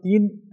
3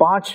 5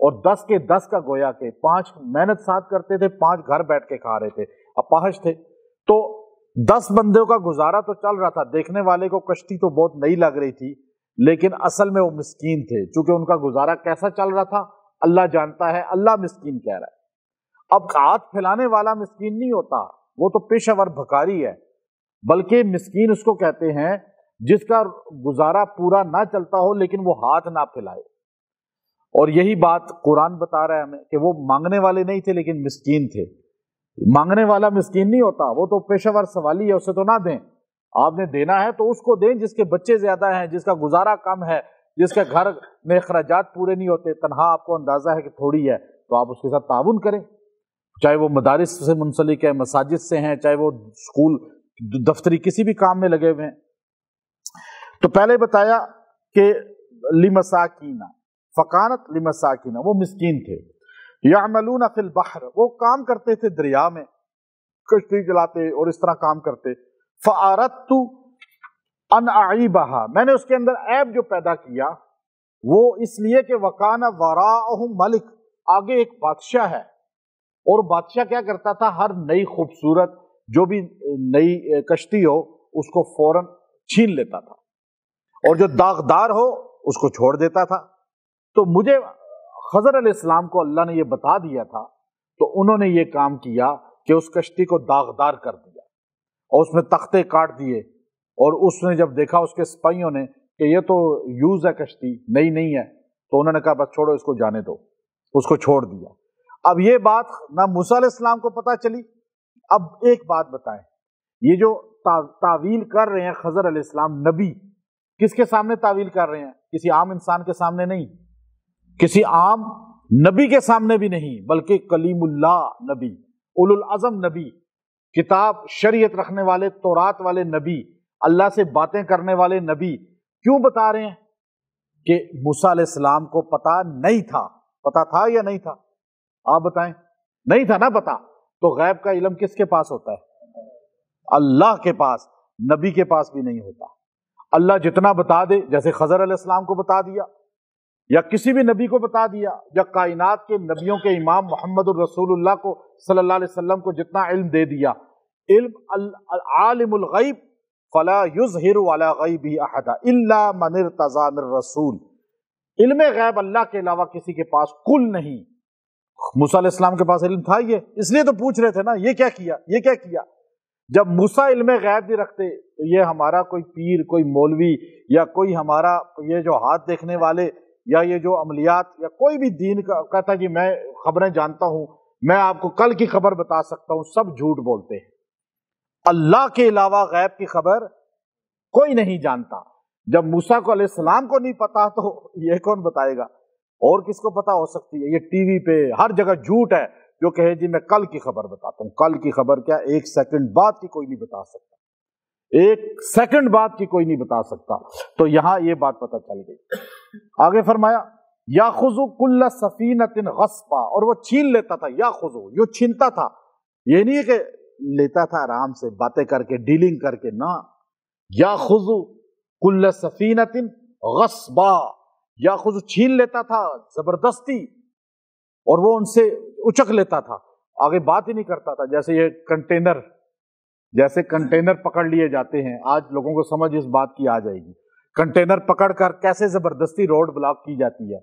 اور 10 کے 10 کا گویا کہ 5 محنت ساتھ کرتے تھے، 5 گھر بیٹھ کے کھا رہے تھے، اپاہج تھے، تو 10 بندوں کا گزارا تو چل رہا تھا۔ دیکھنے والے کو کشتی تو بہت نئی لگ رہی تھی، لیکن اصل میں وہ مسکین تھے، چونکہ ان کا گزارا کیسا چل رہا تھا اللہ جانتا ہے، اللہ مسکین کہہ رہا ہے۔ اب ہاتھ پھیلانے والا مسکین نہیں ہوتا، وہ تو پیشہ ور بھکاری ہے، بلکہ مسکین اس کو کہتے ہیں جس کا گزارا پورا نہ چلتا ہو لیکن وہ ہاتھ نہ پھیلائے۔ اور یہی بات قرآن بتا رہا ہے ہمیں کہ وہ مانگنے والے نہیں تھے لیکن مسکین تھے۔ مانگنے والا مسکین نہیں ہوتا، وہ تو پیشہ ور سوالی ہے، اسے تو نہ دیں، آپ نے دینا ہے تو اس کو دیں جس کے بچے زیادہ ہیں، جس کا گزارا کم ہے، جس کے گھر میں اخراجات پورے نہیں ہوتے، تنہا آپ کو اندازہ ہے کہ تھوڑی ہے، تو آپ اس کے ساتھ تعاون کریں، چاہے وہ مدارس سے منسلک ہے، مساجد سے ہیں، چاہے وہ اسکول دفتری کسی بھی کام میں لگے ہوئے ہیں۔ تو پہلے بتایا کہ لمساکین، فکانت لمساکین، وہ مسکین تھے، یعملون فی البحر، وہ کام کرتے تھے دریا میں، کشتی چلاتے اور اس طرح کام کرتے۔ فاردت ان اعیبھا، میں نے اس کے اندر عیب جو پیدا کیا وہ اس لیے کہ وکان وراءہم ملک، آگے ایک بادشاہ ہے، اور بادشاہ کیا کرتا تھا، ہر نئی خوبصورت جو بھی نئی کشتی ہو اس کو فوراً چھین لیتا تھا، اور جو داغدار ہو اس کو چھوڑ دیتا تھا۔ تو مجھے خضر علیہ السلام کو اللہ نے یہ بتا دیا تھا، تو انہوں نے یہ کام کیا کہ اس کشتی کو داغدار کر دیا اور اس میں تختے کاٹ دیے، اور اس نے جب دیکھا اس کے سپاہیوں نے کہ یہ تو یوز ہے کشتی، نئی نہیں ہے، تو انہوں نے کہا بس چھوڑو اس کو، جانے دو، اس کو چھوڑ دیا۔ اب یہ بات نہ موسیٰ علیہ السلام کو پتہ چلی۔ اب ایک بات بتائیں، یہ جو تعویل کر رہے ہیں خضر علیہ السلام، نبی کس کے سامنے تعویل کر رہے ہیں؟ کسی عام انسان کے سامنے نہیں، کسی عام نبی کے سامنے بھی نہیں، بلکہ کلیم اللہ نبی، اولو العزم نبی، کتاب شریعت رکھنے والے، تورات والے نبی، اللہ سے باتیں کرنے والے نبی، کیوں بتا رہے ہیں کہ موسیٰ علیہ السلام کو پتا نہیں تھا؟ پتا تھا یا نہیں تھا؟ آپ بتائیں، نہیں تھا نا پتا، تو غیب کا علم کس کے پاس ہوتا ہے؟ اللہ کے پاس، نبی کے پاس بھی نہیں ہوتا۔ اللہ جتنا بتا دے، جیسے خضر علیہ السلام کو بتا دیا، یا کسی بھی نبی کو بتا دیا، یا کائنات کے نبیوں کے امام محمد الرسول اللہ کو صلی اللہ علیہ وسلم کو جتنا علم دے دیا، علم عالم الغیب فلا یظہر علی غیبہ احد الا من ارتضی من رسول، علم غیب اللہ کے علاوہ کسی کے پاس کل نہیں۔ موسیٰ علیہ السلام کے پاس علم تھا، یہ اس لیے تو پوچھ رہے تھے نا، یہ کیا کیا، یہ کیا کیا؟ جب موسیٰ علم غیب نہیں رکھتے تو یہ ہمارا کوئی پیر، کوئی مولوی، یا کوئی ہمارا یہ جو ہاتھ دیکھنے والے، یا یہ جو عملیات، یا کوئی بھی دین کا کہتا جی میں خبریں جانتا ہوں، میں آپ کو کل کی خبر بتا سکتا ہوں، سب جھوٹ بولتے ہیں۔ اللہ کے علاوہ غیب کی خبر کوئی نہیں جانتا۔ جب موسیٰ کو علیہ السلام کو نہیں پتا تو یہ کون بتائے گا؟ اور کس کو پتا ہو سکتی ہے؟ یہ ٹی وی پہ ہر جگہ جھوٹ ہے جو کہے جی میں کل کی خبر بتاتا ہوں۔ کل کی خبر کیا، 1 سیکنڈ بعد کی کوئی نہیں بتا سکتا، 1 سیکنڈ بعد کی کوئی نہیں بتا سکتا۔ تو یہاں یہ بات پتہ چل گئی۔ آگے فرمایا یاخذ کل سفینۃ غصبا، اور وہ چھین لیتا تھا، یاخذ یہ چھینتا تھا، یہ نہیں ہے کہ لیتا تھا آرام سے باتیں کر کے، ڈیلنگ کر کے، نہ، یاخذ کل سفینۃ غصبا، یاخذ چھین لیتا تھا زبردستی، اور وہ ان سے اچک لیتا تھا، آگے بات ہی نہیں کرتا تھا۔ جیسے یہ کنٹینر پکڑ لیے جاتے ہیں، آج لوگوں کو سمجھ اس بات کی آ جائے گی، کنٹینر پکڑ کر کیسے زبردستی روڈ بلاک کی جاتی ہے۔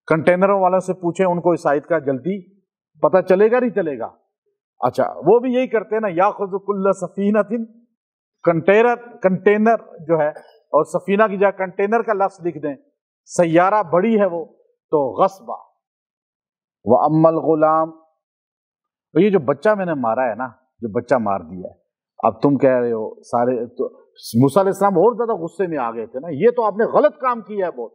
کنٹینروں والوں سے پوچھیں ان کو اس آیت کا جلدی پتہ چلے گا نہیں چلے گا؟ اچھا وہ بھی یہی کرتے ہیں نا، یاخذ کل سفینۃ، کنٹینر جو ہے، اور سفینہ کی جگہ کنٹینر کا لفظ لکھ دیں، سیارہ بڑی ہے وہ، تو غصبہ۔ وَأَمَّا الْغُلَامُ، یہ جو بچہ میں نے مارا ہے نا، جو بچہ مار دیا ہے، اب تم کہہ رہے ہو سارے، تو موسیٰ علیہ السلام اور زیادہ غصے میں آ گئے تھے نا، یہ تو آپ نے غلط کام کیا ہے بہت،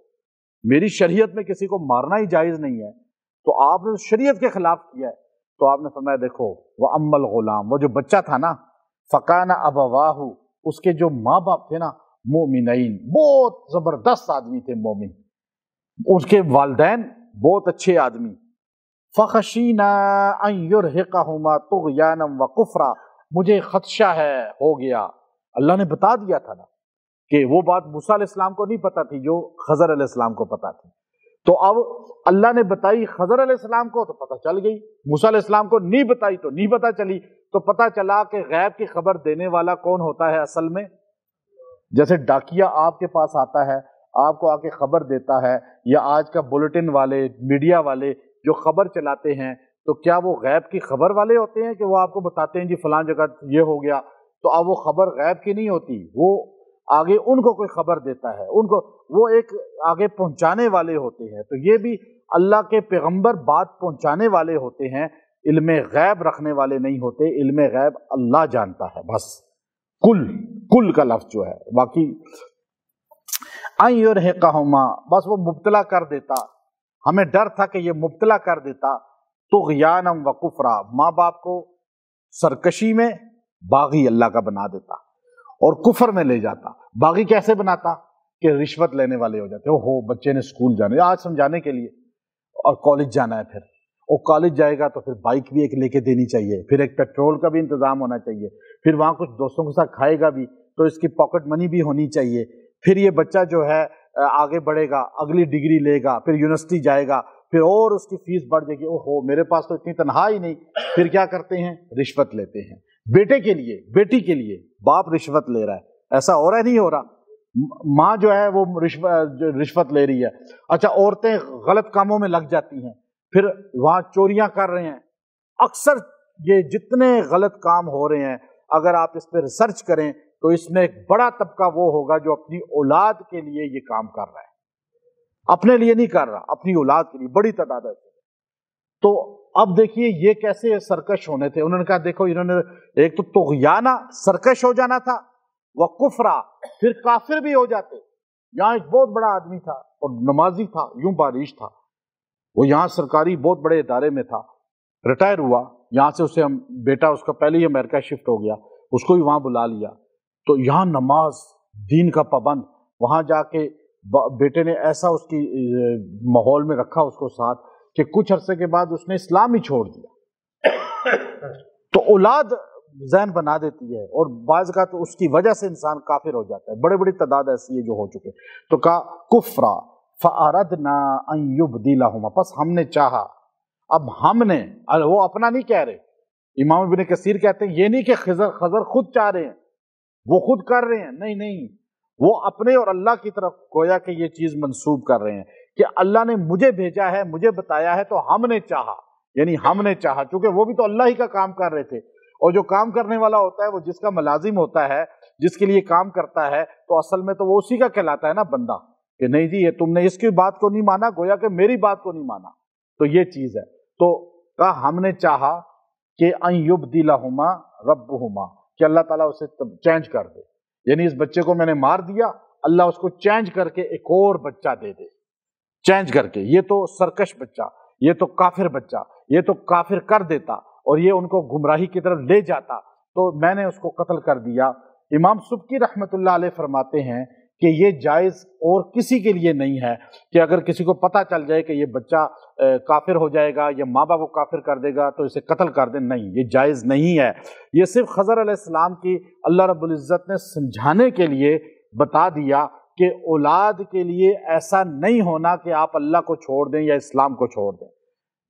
میری شریعت میں کسی کو مارنا ہی جائز نہیں ہے، تو آپ نے شریعت کے خلاف کیا ہے۔ تو آپ نے فرمایا دیکھو وَأَمَّا الْغُلَامُ، وہ جو بچہ تھا نا، فَكَانَ أَبَوَاهُ، اس کے جو ماں باپ تھے نا، مومنین، بہت زبردست آدمی تھے، مومن، اس کے والدین بہت اچھے آدمی۔ فَخَشِينَا أَن يُرْهِقَهُمَا طُغْيَانًا وَكُفْرًا، مجھے خدشہ ہے، ہو گیا، اللہ نے بتا دیا تھا نا کہ وہ بات موسیٰ علیہ السلام کو نہیں پتا تھی جو خضر علیہ السلام کو پتا تھی۔ تو اب اللہ نے بتائی خضر علیہ السلام کو تو پتہ چل گئی، موسیٰ علیہ السلام کو نہیں بتائی تو نہیں پتہ چلی، تو پتہ چلا کہ غیب کی خبر دینے والا کون ہوتا ہے اصل میں؟ جیسے ڈاکیا آپ کے پاس آتا ہے، آپ کو آ کے خبر دیتا ہے، یا آج کا بلٹن والے، میڈیا والے جو خبر چلاتے ہیں، تو کیا وہ غیب کی خبر والے ہوتے ہیں کہ وہ آپ کو بتاتے ہیں جی فلاں جگہ یہ ہو گیا؟ تو اب وہ خبر غیب کی نہیں ہوتی، وہ آگے ان کو کوئی خبر دیتا ہے، ان کو وہ ایک آگے پہنچانے والے ہوتے ہیں۔ تو یہ بھی اللہ کے پیغمبر بات پہنچانے والے ہوتے ہیں، علم غیب رکھنے والے نہیں ہوتے، علم غیب اللہ جانتا ہے بس، کل کا لفظ جو ہے، باقی ان یرہقہما، بس وہ مبتلا کر دیتا، ہمیں ڈر تھا کہ یہ مبتلا کر دیتا طغیانا و کفرا، ماں باپ کو سرکشی میں باغی اللہ کا بنا دیتا اور کفر میں لے جاتا۔ باغی کیسے بناتا کہ رشوت لینے والے ہو جاتے، ہو بچے نے اسکول جانا آج سمجھانے کے لیے، اور کالج جانا ہے، پھر وہ کالج جائے گا تو پھر بائک بھی ایک لے کے دینی چاہیے، پھر ایک پیٹرول کا بھی انتظام ہونا چاہیے، پھر وہاں کچھ دوستوں کے ساتھ کھائے گا بھی تو اس کی پاکٹ منی بھی ہونی چاہیے، پھر یہ بچہ جو ہے آگے بڑھے گا، اگلی ڈگری لے گا، پھر یونیورسٹی جائے گا، پھر اور اس کی فیس بڑھ جائے گی، اوہو میرے پاس تو اتنی تنخواہ ہی نہیں، پھر کیا کرتے ہیں؟ رشوت لیتے ہیں۔ بیٹے کے لیے، بیٹی کے لیے باپ رشوت لے رہا ہے، ایسا ہو رہا ہے نہیں ہو رہا؟ ماں جو ہے وہ رشوت لے رہی ہے۔ اچھا، عورتیں غلط کاموں میں لگ جاتی ہیں، پھر وہاں چوریاں کر رہے ہیں۔ اکثر یہ جتنے غلط کام ہو رہے ہیں، اگر آپ اس پہ ریسرچ کریں تو اس میں ایک بڑا طبقہ وہ ہوگا جو اپنی اولاد کے لیے یہ کام کر رہا ہے، اپنے لیے نہیں کر رہا، اپنی اولاد کے لیے، بڑی تعداد ہے۔ تو اب دیکھیے یہ کیسے سرکش ہونے تھے، انہوں نے کہا دیکھو انہوں نے ایک تو طغیانہ سرکش ہو جانا تھا، وہ کفرا پھر کافر بھی ہو جاتے۔ یہاں ایک بہت بڑا آدمی تھا اور نمازی تھا، یوں بارش تھا، وہ یہاں سرکاری بہت بڑے ادارے میں تھا، ریٹائر ہوا یہاں سے، اسے بیٹا اس کا پہلے ہی امریکہ شفٹ ہو گیا، اس کو بھی وہاں بلا لیا، تو یہاں نماز دین کا پابند، وہاں جا کے بیٹے نے ایسا اس کی ماحول میں رکھا اس کو ساتھ کہ کچھ عرصے کے بعد اس نے اسلام ہی چھوڑ دیا۔ تو اولاد ذہن بنا دیتی ہے، اور بعض کا تو اس کی وجہ سے انسان کافر ہو جاتا ہے، بڑے بڑی تعداد ایسی ہے جو ہو چکے۔ تو کہا کفرا فاردنا ان یبدلہما، پس ہم نے چاہا، اب ہم نے، وہ اپنا نہیں کہہ رہے، امام ابن کثیر کہتے ہیں یہ نہیں کہ خضر خود چاہ رہے ہیں، وہ خود کر رہے ہیں، نہیں، وہ اپنے اور اللہ کی طرف گویا کہ یہ چیز منسوب کر رہے ہیں کہ اللہ نے مجھے بھیجا ہے، مجھے بتایا ہے، تو ہم نے چاہا، یعنی ہم نے چاہا، چونکہ وہ بھی تو اللہ ہی کا کام کر رہے تھے، اور جو کام کرنے والا ہوتا ہے وہ جس کا ملازم ہوتا ہے، جس کے لیے کام کرتا ہے، تو اصل میں تو وہ اسی کا کہلاتا ہے نا بندہ، کہ نہیں جی یہ تم نے اس کی بات کو نہیں مانا، گویا کہ میری بات کو نہیں مانا، تو یہ چیز ہے۔ تو کہا ہم نے چاہا کہ ان یبدلہما ربہما، کہ اللہ تعالیٰ اسے چینج کر دے، یعنی اس بچے کو میں نے مار دیا، اللہ اس کو چینج کر کے ایک اور بچہ دے دے، چینج کر کے، یہ تو سرکش بچہ، یہ تو کافر بچہ، یہ تو کافر کر دیتا اور یہ ان کو گمراہی کی طرف لے جاتا، تو میں نے اس کو قتل کر دیا۔ امام سبکی رحمۃ اللہ علیہ فرماتے ہیں کہ یہ جائز اور کسی کے لیے نہیں ہے کہ اگر کسی کو پتہ چل جائے کہ یہ بچہ کافر ہو جائے گا یا ماں باپ کو کافر کر دے گا تو اسے قتل کر دیں، نہیں، یہ جائز نہیں ہے۔ یہ صرف خضر علیہ السلام کی اللہ رب العزت نے سمجھانے کے لیے بتا دیا کہ اولاد کے لیے ایسا نہیں ہونا کہ آپ اللہ کو چھوڑ دیں یا اسلام کو چھوڑ دیں،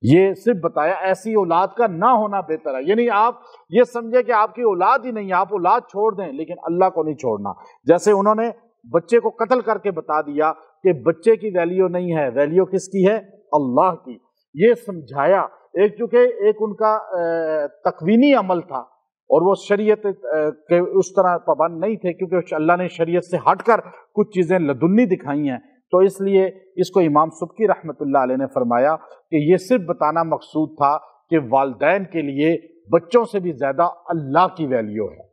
یہ صرف بتایا ایسی اولاد کا نہ ہونا بہتر ہے، یعنی آپ یہ سمجھے کہ آپ کی اولاد ہی نہیں ہے، آپ اولاد چھوڑ دیں لیکن اللہ کو نہیں چھوڑنا۔ جیسے انہوں نے بچے کو قتل کر کے بتا دیا کہ بچے کی ویلیو نہیں ہے، ویلیو کس کی ہے؟ اللہ کی، یہ سمجھایا۔ ایک چونکہ ایک ان کا تکوینی عمل تھا اور وہ شریعت کے اس طرح پابند نہیں تھے، کیونکہ اللہ نے شریعت سے ہٹ کر کچھ چیزیں لدنی دکھائی ہیں، تو اس لیے اس کو امام سبکی رحمۃ اللہ علیہ نے فرمایا کہ یہ صرف بتانا مقصود تھا کہ والدین کے لیے بچوں سے بھی زیادہ اللہ کی ویلیو ہے،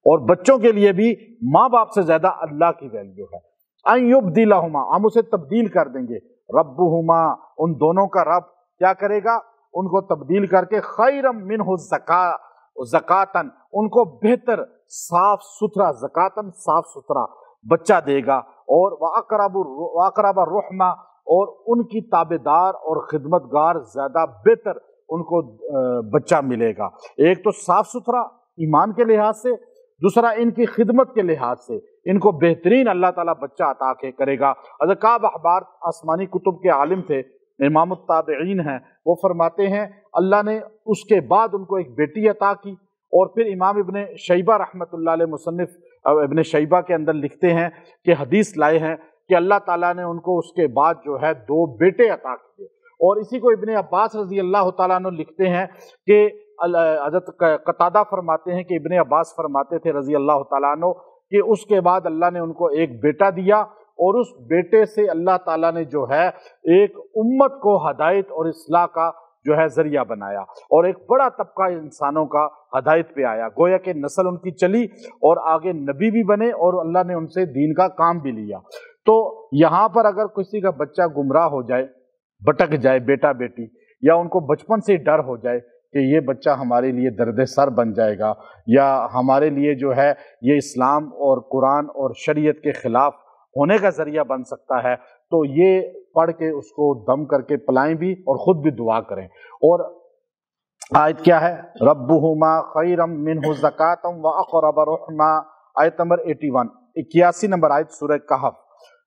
اور بچوں کے لیے بھی ماں باپ سے زیادہ اللہ کی ویلیو ہے۔ ان یبدلہما، ہم اسے تبدیل کر دیں گے، ربہما، ان دونوں کا رب کیا کرے گا؟ ان کو تبدیل کر کے خیرا منہ زکاتن، ان کو بہتر صاف ستھرا، زکاتن صاف ستھرا بچہ دے گا، اور واقرب الرحمہ، اور ان کی تابعدار اور خدمتگار زیادہ بہتر ان کو بچہ ملے گا۔ ایک تو صاف ستھرا ایمان کے لحاظ سے، دوسرا ان کی خدمت کے لحاظ سے ان کو بہترین اللہ تعالیٰ بچہ عطا کرے گا۔ حضرت کعب احبار آسمانی کتب کے عالم تھے، امام التابعین ہیں، وہ فرماتے ہیں اللہ نے اس کے بعد ان کو ایک بیٹی عطا کی، اور پھر امام ابن شیبہ رحمۃ اللہ علیہ مصنف ابن شیبہ کے اندر لکھتے ہیں کہ حدیث لائے ہیں کہ اللہ تعالیٰ نے ان کو اس کے بعد جو ہے 2 بیٹے عطا کیے۔ اور اسی کو ابن عباس رضی اللہ تعالیٰ عنہ لکھتے ہیں کہ حضرت قتادہ فرماتے ہیں کہ ابن عباس فرماتے تھے رضی اللہ تعالیٰ عنہ کہ اس کے بعد اللہ نے ان کو ایک بیٹا دیا، اور اس بیٹے سے اللہ تعالیٰ نے جو ہے ایک امت کو ہدایت اور اصلاح کا جو ہے ذریعہ بنایا، اور ایک بڑا طبقہ انسانوں کا ہدایت پہ آیا، گویا کہ نسل ان کی چلی اور آگے نبی بھی بنے اور اللہ نے ان سے دین کا کام بھی لیا۔ تو یہاں پر اگر کسی کا بچہ گمراہ ہو جائے، بھٹک جائے، بیٹا بیٹی، یا ان کو بچپن سے ڈر ہو جائے کہ یہ بچہ ہمارے لیے درد سر بن جائے گا، یا ہمارے لیے جو ہے یہ اسلام اور قرآن اور شریعت کے خلاف ہونے کا ذریعہ بن سکتا ہے، تو یہ پڑھ کے اس کو دم کر کے پلائیں بھی اور خود بھی دعا کریں۔ اور آیت کیا ہے؟ ربہما خیرا منہ زکاۃ واقرب رحما، آیت نمبر 81 نمبر آیت سورہ کہف،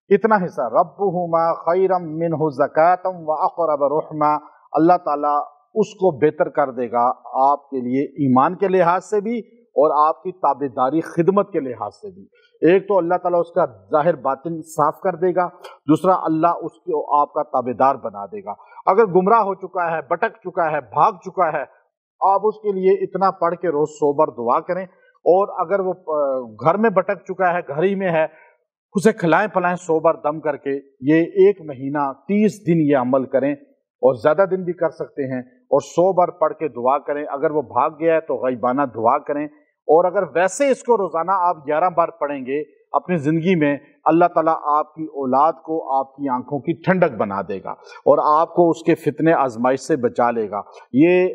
اتنا حصہ، ربہما خیرا منہ زکاۃ واقرب رحما، اللہ تعالیٰ اس کو بہتر کر دے گا آپ کے لیے ایمان کے لحاظ سے بھی اور آپ کی تابعداری خدمت کے لحاظ سے بھی۔ ایک تو اللہ تعالیٰ اس کا ظاہر باطن صاف کر دے گا، دوسرا اللہ اس کو آپ کا تابعدار بنا دے گا۔ اگر گمراہ ہو چکا ہے، بھٹک چکا ہے، بھاگ چکا ہے، آپ اس کے لیے اتنا پڑھ کے روز 100 بار دعا کریں، اور اگر وہ گھر میں بھٹک چکا ہے، گھر ہی میں ہے، اسے کھلائیں پلائیں 100 بار دم کر کے، یہ 1 مہینہ 30 دن یہ عمل کریں، اور زیادہ دن بھی کر سکتے ہیں، اور 100 بار پڑھ کے دعا کریں۔ اگر وہ بھاگ گیا ہے تو غیبانہ دعا کریں، اور اگر ویسے اس کو روزانہ آپ 11 بار پڑھیں گے اپنی زندگی میں، اللہ تعالیٰ آپ کی اولاد کو آپ کی آنکھوں کی ٹھنڈک بنا دے گا، اور آپ کو اس کے فتنے آزمائش سے بچا لے گا۔ یہ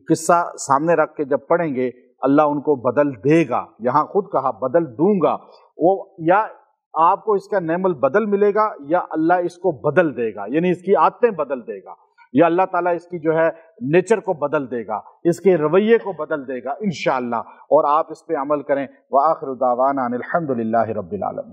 قصہ سامنے رکھ کے جب پڑھیں گے، اللہ ان کو بدل دے گا، یہاں خود کہا بدل دوں گا، وہ یا آپ کو اس کا نعم البدل ملے گا، یا اللہ اس کو بدل دے گا، یعنی اس کی عادتیں بدل دے گا، یا اللہ تعالیٰ اس کی جو ہے نیچر کو بدل دے گا، اس کے رویے کو بدل دے گا انشاءاللہ، اور آپ اس پہ عمل کریں۔ وآخر دعوانا ان الحمد للہ رب العالمین۔